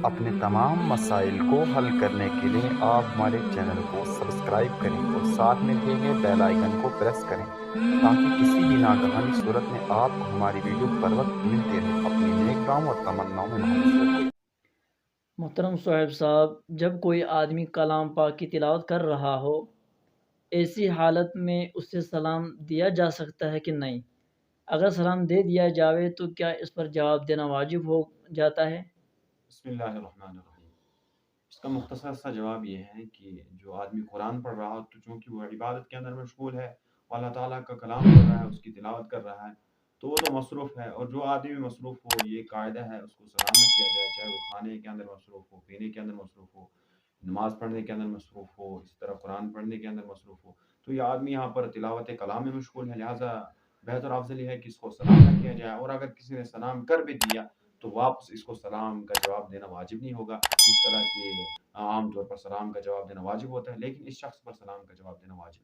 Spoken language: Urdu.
اپنے تمام مسائل کو حل کرنے کے لیے آپ ہمارے چینل کو سبسکرائب کریں اور ساتھ میں دیے گئے بیل آئیکن کو پریس کریں تاکہ کسی بھی ناگہانی صورت میں آپ کو ہماری ویڈیو پر وقت ملتی رہے۔ اپنی نیک دعاؤں اور تمناؤں میں محمد رکھیں۔ محترم صاحب صاحب، جب کوئی آدمی کلام پاک کی تلاوت کر رہا ہو، ایسی حالت میں اسے سلام دیا جا سکتا ہے کہ نہیں؟ اگر سلام دے دیا جاوے تو کیا اس پر جواب دینا واجب ہو جاتا ہے؟ بسم اللہ الرحمن الرحیم۔ اس کا مختصر سا جواب یہ ہے کہ جو آدمی قرآن پڑھ رہا ہو تو چونکہ وہ عبادت کے اندر مشغول ہے، وہ اللہ تعالیٰ کا کلام پڑھ رہا ہے، اس کی تلاوت کر رہا ہے، تو وہ تو مصروف ہے۔ اور جو آدمی مصروف ہو، یہ قاعدہ ہے اس کو سلام نہ کیا جائے، چاہے وہ کھانے کے اندر مصروف ہو، پینے کے اندر مصروف ہو، نماز پڑھنے کے اندر مصروف ہو، اسی طرح قرآن پڑھنے کے اندر مصروف ہو۔ تو یہ آدمی یہاں پر تلاوت کلام میں مشغول ہے، لہٰذا بہتر افضل یہ ہے کہ اس کو سلام نہ کیا جائے، اور اگر کسی نے سلام کر بھی دیا تو واپس اس کو سلام کا جواب دینا واجب نہیں ہوگا، جس طرح کہ عام طور پر سلام کا جواب دینا واجب ہوتا ہے، لیکن اس شخص پر سلام کا جواب دینا واجب نہیں۔